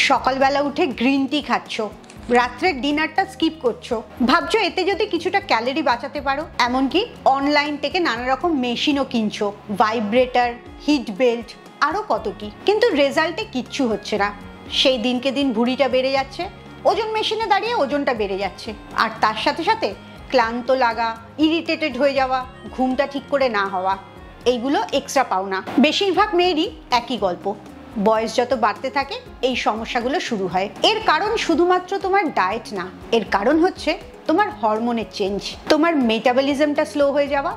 সকালবেলা উঠে green tea খাচ্ছ, রাত্রের ডিনারটা স্কিপ করছো, ভাবছো এতে যদি কিছুটা ক্যালোরি বাঁচাতে পারো। এমনকি অনলাইন থেকে নানা রকম মেশিনও কিনছো, ভাইব্রেটার, হিট বেল্ট, আরও কত কি, কিন্তু রেজাল্টে কিচ্ছু হচ্ছে না। সেই দিনকে দিন ভুঁড়িটা বেড়ে যাচ্ছে, ওজন মেশিনে দাঁড়িয়ে ওজনটা বেড়ে যাচ্ছে, আর তার সাথে সাথে ক্লান্ত লাগা, ইরিটেটেড হয়ে যাওয়া, ঘুমটা ঠিক করে না হওয়া, এইগুলো এক্সট্রা পাওনা। বেশিরভাগ মেয়েরই একই গল্প। বয়স যত বাড়তে থাকে এই সমস্যাগুলো শুরু হয়। এর কারণ শুধুমাত্র তোমার ডায়েট না, এর কারণ হচ্ছে তোমার হরমোনের চেঞ্জ, তোমার মেটাবলিজমটা স্লো হয়ে যাওয়া,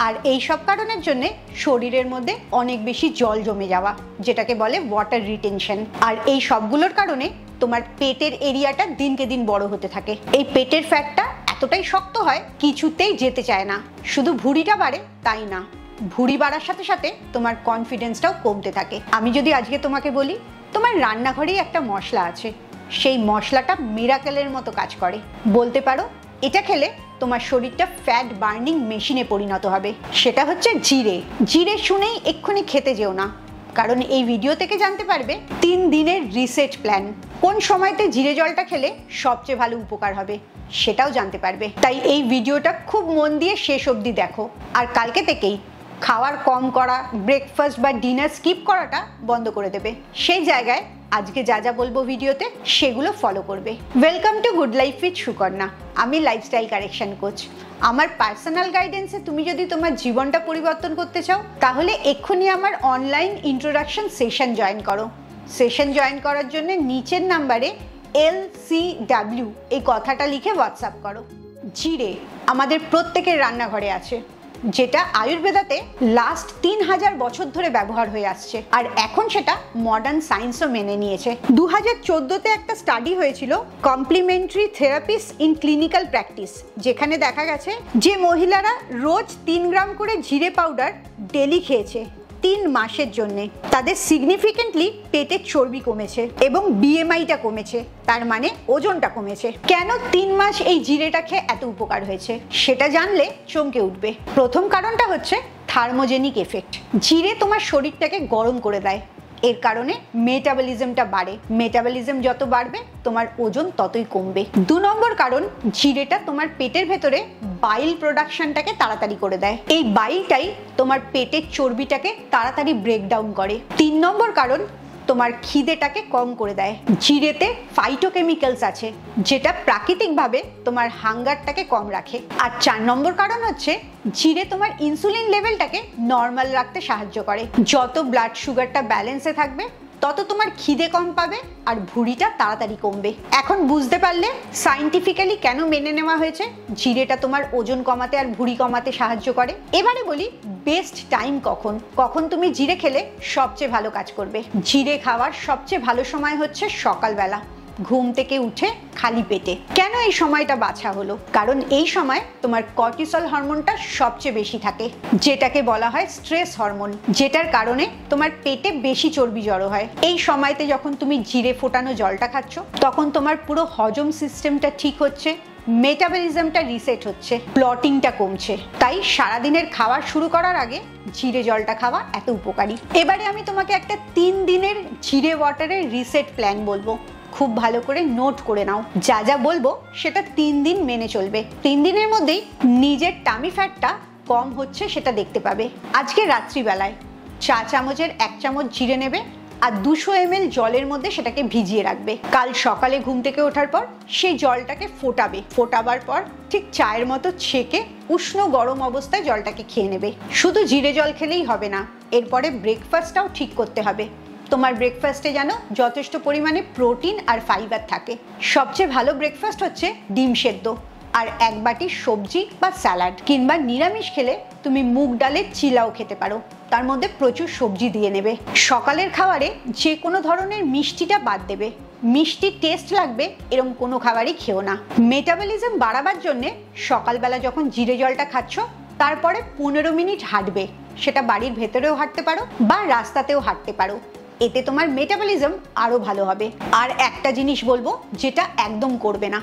আর এই সব কারণের জন্য শরীরের মধ্যে অনেক বেশি জল জমে যাওয়া, যেটাকে বলে ওয়াটার রিটেনশন। আর এই সবগুলোর কারণে তোমার পেটের এরিয়াটা দিনকে দিন বড় হতে থাকে। এই পেটের ফ্যাটটা এতটাই শক্ত হয় কিছুতেই যেতে চায় না। শুধু ভুঁড়িটা বাড়ে তাই না, ভুঁড়ি বাড়ার সাথে সাথে তোমার কনফিডেন্সটাও কমতে থাকে। আমি যদি আজকে তোমাকে বলি তোমার রান্নাঘরেই একটা মশলা আছে, সেই মশলাটা মিরাকেলের মতো কাজ করে, বলতে পারো এটা খেলে তোমার শরীরটা ফ্যাট বার্নিং মেশিনে পরিণত হবে। সেটা হচ্ছে জিরে। জিরে শুনেই এক্ষুনি খেতে যেও না, কারণ এই ভিডিও থেকে জানতে পারবে 3 দিনের রিসেট প্ল্যান। কোন সময়তে জিরে জলটা খেলে সবচেয়ে ভালো উপকার হবে সেটাও জানতে পারবে। তাই এই ভিডিওটা খুব মন দিয়ে শেষ অবধি দেখো, আর কালকে থেকেই খাওয়ার কম করা, ব্রেকফাস্ট বা ডিনার স্কিপ করাটা বন্ধ করে দেবে। সেই জায়গায় আজকে যা যা বলবো ভিডিওতে সেগুলো ফলো করবে। Welcome to good life with Sukanya. আমি লাইফস্টাইল কারেকশন কোচ। আমার পার্সোনাল গাইডেন্সে তুমি যদি তোমার জীবনটা পরিবর্তন করতে চাও তাহলে এক্ষুনি আমার অনলাইন ইন্ট্রোডাকশন সেশন জয়েন করো। সেশন জয়েন করার জন্য নিচের নাম্বারে LCW এই কথাটা লিখে হোয়াটসঅ্যাপ করো। জিরে আমাদের প্রত্যেকের রান্নাঘরে আছে, যেটা আয়ুর্বেদাতে লাস্ট 3000 বছর ধরে ব্যবহার হয়ে আসছে, আর এখন সেটা মডার্ন সায়েন্সও মেনে নিয়েছে। 2014তে একটা স্টাডি হয়েছিল complementary therapies in clinical practice, যেখানে দেখা গেছে যে মহিলারা রোজ 3 গ্রাম করে জিরে পাউডার ডেলি খেয়েছে 3 মাসের জন্যে, তাদের সিগনিফিকেন্টলি পেটের চর্বি কমেছে এবং BMIটা কমেছে, তার মানে ওজনটা কমেছে। কেন 3 মাস এই জিরেটা খেয়ে এত উপকার হয়েছে সেটা জানলে চমকে উঠবে। প্রথম কারণটা হচ্ছে থার্মোজেনিক এফেক্ট। জিরে তোমার শরীরটাকে গরম করে দেয়, এর কারণে মেটাবলিজমটা বাড়ে। মেটাবলিজম যত বাড়বে তোমার ওজন ততই কমবে। 2 নম্বর কারণ, জিরেটা তোমার পেটের ভেতরে বাইল প্রোডাকশনটাকে তাড়াতাড়ি করে দেয়। এই বাইলটাই তোমার পেটের চর্বিটাকে তাড়াতাড়ি ব্রেকডাউন করে। 3 নম্বর কারণ, তোমার খিদেটাকে কম করে দেয়। জিরেতে ফাইটোকেমিক্যালস আছে যেটা প্রাকৃতিকভাবে তোমার হাঙ্গারটাকে কম রাখে। আর 4 নম্বর কারণ হচ্ছে জিরে তোমার ইনসুলিন লেভেলটাকে নর্মাল রাখতে সাহায্য করে। যত ব্লাড সুগারটা ব্যালেন্সে থাকবে তত তোমার খিদে কম পাবে আর ভুঁড়িটা তাড়াতাড়ি কমবে। এখন বুঝতে পারলে সায়েন্টিফিক্যালি কেন মেনে নেওয়া হয়েছে জিরেটা তোমার ওজন কমাতে আর ভুঁড়ি কমাতে সাহায্য করে। এবারে বলি বেস্ট টাইম কখন, কখন তুমি জিরে খেলে সবচেয়ে ভালো কাজ করবে। জিরে খাওয়ার সবচেয়ে ভালো সময় হচ্ছে সকালবেলা, ঘুম থেকে উঠে খালি পেটে। কেন এই সময়টা বাছা হলো? কারণ এই সময় তোমার কর্টিসল হরমোনটা সবচেয়ে বেশি থাকে, যেটাকে বলা হয় স্ট্রেস হরমোন, যেটার কারণে তোমার পেটে বেশি চর্বি জড়ো হয়। এই সময়তে যখন তুমি জিরে ফোটানো জলটা খাচ্ছ তখন তোমার পুরো হজম সিস্টেমটা ঠিক হচ্ছে, মেটাবলিজমটা রিসেট হচ্ছে, ব্লটিংটা কমছে। তাই সারাদিনের খাবার শুরু করার আগে জিরে জলটা খাওয়া এত উপকারী। এবারে আমি তোমাকে একটা 3 দিনের জিরে ওয়াটারের রিসেট প্ল্যান বলবো, খুব ভালো করে নোট করে নাও। যা যা বলবো সেটা 3 দিন মেনে চলবে। 3 দিনের মধ্যেই নিজের টামি ফ্যাটটা কম হচ্ছে সেটা দেখতে পাবে। আজকে রাত্রিবেলায় চা চামচের 1 চামচ জিরে নেবে আর 200 ml জলের মধ্যে সেটাকে ভিজিয়ে রাখবে। কাল সকালে ঘুম থেকে ওঠার পর সেই জলটাকে ফোটাবে। ফোটাবার পর ঠিক চায়ের মতো ছেঁকে উষ্ণ গরম অবস্থায় জলটাকে খেয়ে নেবে। শুধু জিরে জল খেলেই হবে না, এরপরে ব্রেকফাস্টটাও ঠিক করতে হবে। তোমার ব্রেকফাস্টে যেন যথেষ্ট পরিমাণে প্রোটিন আর ফাইবার থাকে। সবচেয়ে ভালো ব্রেকফাস্ট হচ্ছে ডিম সেদ্ধ আর 1 বাটি সবজি বা স্যালাড, কিংবা নিরামিষ খেলে তুমি মুগ ডালের চিলাও খেতে পারো, তার মধ্যে প্রচুর সবজি দিয়ে নেবে। সকালের খাবারে যে কোনো ধরনের মিষ্টিটা বাদ দেবে, মিষ্টি টেস্ট লাগবে এরকম কোনো খাবারই খেও না। মেটাবলিজম বাড়াবার জন্যে সকালবেলা যখন জিরে জলটা খাচ্ছ তারপরে 15 মিনিট হাঁটবে, সেটা বাড়ির ভেতরেও হাঁটতে পারো বা রাস্তাতেও হাঁটতে পারো, এতে তোমার মেটাবলিজম আরও ভালো হবে। আর একটা জিনিস বলবো যেটা একদম করবে না,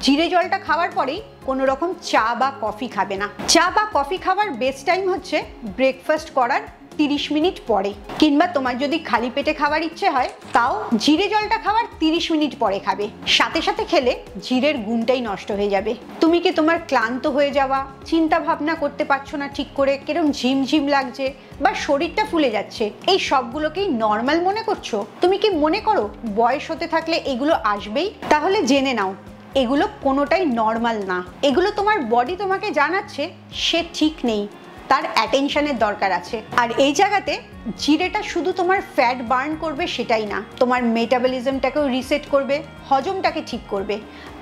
জিরে জলটা খাওয়ার পরেই কোনো রকম চা বা কফি খাবে না। চা বা কফি খাওয়ার বেস্ট টাইম হচ্ছে ব্রেকফাস্ট করার 30 মিনিট পরে, কিংবা তোমার যদি খালি পেটে খাবার ইচ্ছে হয় তাও জিরে জলটা খাওয়ার 30 মিনিট পরে খাবে। সাথে সাথে খেলে জিরের গুণটাই নষ্ট হয়ে যাবে। তুমি কি তোমার ক্লান্ত হয়ে যাওয়া, চিন্তা ভাবনা করতে পারছো না ঠিক করে, কিরম ঝিমঝিম লাগছে বা শরীরটা ফুলে যাচ্ছে, এই সবগুলোকেই নর্মাল মনে করছো? তুমি কি মনে করো বয়স হতে থাকলে এগুলো আসবেই? তাহলে জেনে নাও এগুলো কোনোটাই নর্মাল না। এগুলো তোমার বডি তোমাকে জানাচ্ছে সে ঠিক নেই, তার অ্যাটেনশনের দরকার আছে। আর এই জায়গাতে জিরেটা শুধু তোমার ফ্যাট বার্ন করবে সেটাই না, তোমার মেটাবলিজমটাকেও রিসেট করবে, হজমটাকে ঠিক করবে।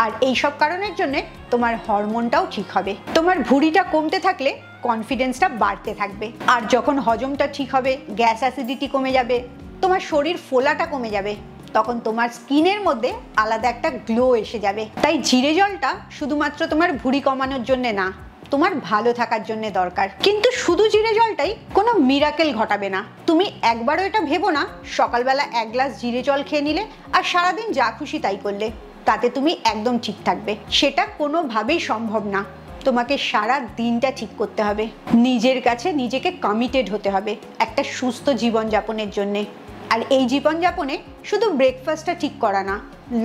আর এই সব কারণের জন্য তোমার হরমোনটাও ঠিক হবে। তোমার ভুঁড়িটা কমতে থাকলে কনফিডেন্সটা বাড়তে থাকবে। আর যখন হজমটা ঠিক হবে, গ্যাস অ্যাসিডিটি কমে যাবে, তোমার শরীর ফোলাটা কমে যাবে, তখন তোমার স্কিনের মধ্যে আলাদা একটা গ্লো এসে যাবে। তাই জিরে জলটা শুধুমাত্র তোমার ভুঁড়ি কমানোর জন্য না, তোমার ভালো থাকার জন্য দরকার। কিন্তু শুধু জিরে জলটাই কোনো মিরাকেল ঘটাবে না। তুমি একবারও এটা ভেবো না সকালবেলা 1 গ্লাস জিরে জল খেয়ে নিলে আর সারাদিন যা খুশি তাই করলে তাতে তুমি একদম ঠিক থাকবে। সেটা কোনোভাবেই সম্ভব না। তোমাকে সারা দিনটা ঠিক করতে হবে, নিজের কাছে নিজেকে কমিটেড হতে হবে একটা সুস্থ জীবনযাপনের জন্যে। আর এই জীবনযাপনে শুধু ব্রেকফাস্টটা ঠিক করা না,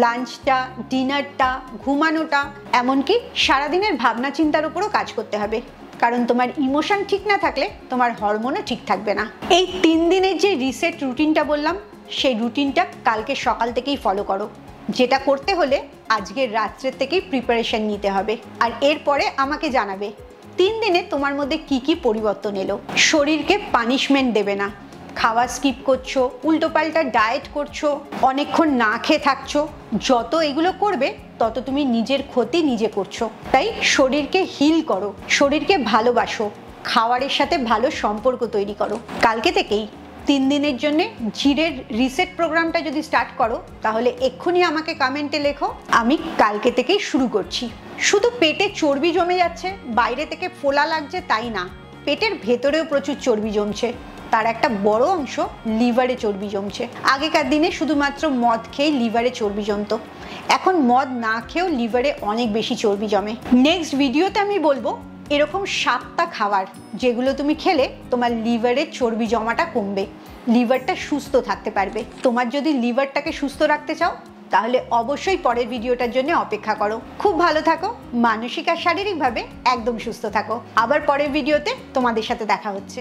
লাঞ্চটা, ডিনারটা, ঘুমানোটা, এমনকি সারাদিনের ভাবনা চিন্তার উপরও কাজ করতে হবে। কারণ তোমার ইমোশন ঠিক না থাকলে তোমার হরমোনও ঠিক থাকবে না। এই 3 দিনের যে রিসেট রুটিনটা বললাম, সেই রুটিনটা কালকে সকাল থেকেই ফলো করো। যেটা করতে হলে আজকের রাত্রের থেকেই প্রিপারেশন নিতে হবে। আর এরপরে আমাকে জানাবে 3 দিনে তোমার মধ্যে কি কি পরিবর্তন এলো। শরীরকে পানিশমেন্ট দেবে না, খাওয়া স্কিপ করছো, উল্টোপাল্টা ডায়েট করছো, অনেকক্ষণ না খেয়ে থাকছো, যত এগুলো করবে তত তুমি নিজের ক্ষতি নিজে করছো। তাই শরীরকে হিল করো, শরীরকে ভালোবাসো, খাওয়ারের সাথে ভালো সম্পর্ক তৈরি করো। কালকে থেকেই 3 দিনের জন্য জিরের রিসেট প্রোগ্রামটা যদি স্টার্ট করো তাহলে এক্ষুনি আমাকে কমেন্টে লেখো, আমি কালকে থেকেই শুরু করছি। শুধু পেটে চর্বি জমে যাচ্ছে, বাইরে থেকে ফোলা লাগছে তাই না, পেটের ভেতরেও প্রচুর চর্বি জমছে। তার একটা বড় অংশ লিভারে চর্বি জমছে। আগেকার দিনে শুধুমাত্র মদ খেয়ে লিভারে চর্বি জমতো, এখন মদ না খেয়েও লিভারে অনেক বেশি চর্বি জমে। নেক্সট ভিডিওতে আমি বলবো এরকম 7টা খাবার যেগুলো তুমি খেলে তোমার লিভারের চর্বি জমাটা কমবে, লিভারটা সুস্থ থাকতে পারবে। তোমার যদি লিভারটাকে সুস্থ রাখতে চাও তাহলে অবশ্যই পরের ভিডিওটার জন্য অপেক্ষা করো। খুব ভালো থাকো, মানসিক আর শারীরিকভাবে একদম সুস্থ থাকো। আবার পরের ভিডিওতে তোমাদের সাথে দেখা হচ্ছে।